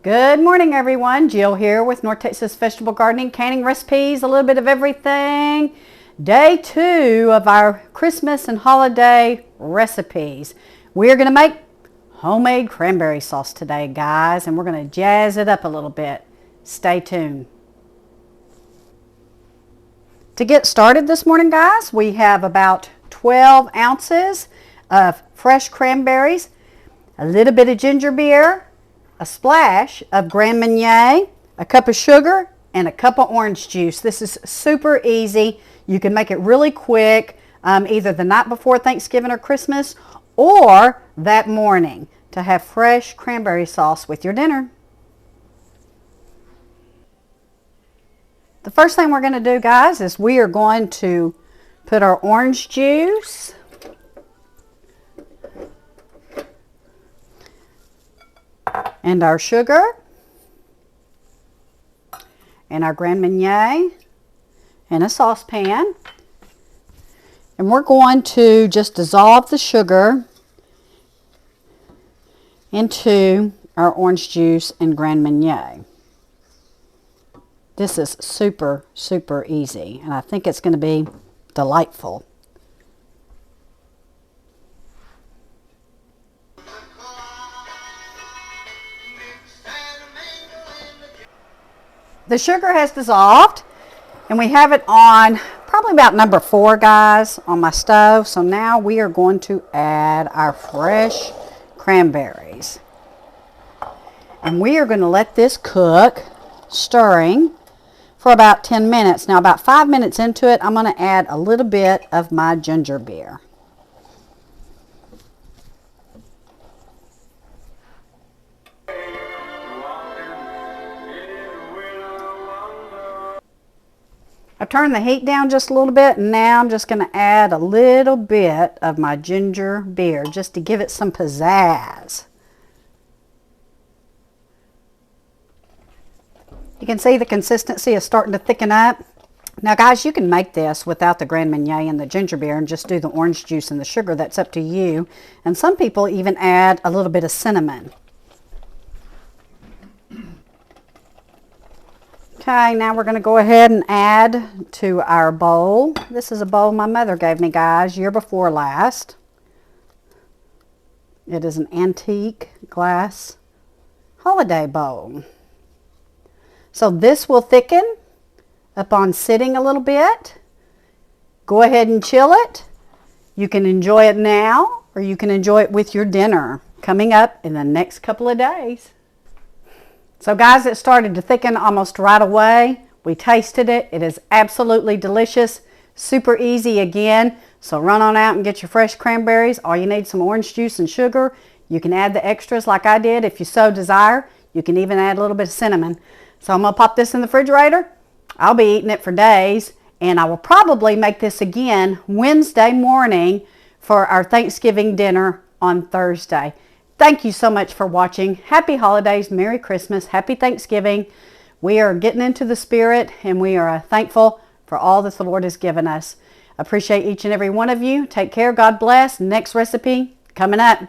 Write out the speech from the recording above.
Good morning, everyone. Jill here with North Texas Vegetable Gardening, canning recipes, a little bit of everything. Day 2 of our Christmas and holiday recipes. We're going to make homemade cranberry sauce today, guys, and we're going to jazz it up a little bit. Stay tuned. To get started this morning, guys, we have about 12 ounces of fresh cranberries, a little bit of ginger beer, a splash of Grand Marnier, a cup of sugar, and a cup of orange juice. This is super easy. You can make it really quick, either the night before Thanksgiving or Christmas, or that morning to have fresh cranberry sauce with your dinner. The first thing we're going to do, guys, is we are going to put our orange juice and our sugar and our Grand Marnier in a saucepan, and we're going to just dissolve the sugar into our orange juice and Grand Marnier. This is super easy, and I think it's going to be delightful. The sugar has dissolved, and we have it on probably about number 4, guys, on my stove. So now we are going to add our fresh cranberries. And we are going to let this cook, stirring, for about 10 minutes. Now about 5 minutes into it, I'm going to add a little bit of my ginger beer. I've turned the heat down just a little bit, and now I'm just going to add a little bit of my ginger beer just to give it some pizzazz. You can see the consistency is starting to thicken up. Now, guys, you can make this without the Grand Marnier and the ginger beer and just do the orange juice and the sugar. That's up to you. And some people even add a little bit of cinnamon. Okay, now we're going to go ahead and add to our bowl. This is a bowl my mother gave me, guys, year before last. It is an antique glass holiday bowl. So this will thicken upon sitting a little bit. Go ahead and chill it. You can enjoy it now, or you can enjoy it with your dinner coming up in the next couple of days. So guys, it started to thicken almost right away. We tasted it. It is absolutely delicious. Super easy again. So run on out and get your fresh cranberries. All you need is some orange juice and sugar. You can add the extras like I did if you so desire. You can even add a little bit of cinnamon. So I'm going to pop this in the refrigerator. I'll be eating it for days. And I will probably make this again Wednesday morning for our Thanksgiving dinner on Thursday. Thank you so much for watching. Happy holidays, Merry Christmas, Happy Thanksgiving. We are getting into the spirit, and we are thankful for all that the Lord has given us. Appreciate each and every one of you. Take care. God bless. Next recipe coming up.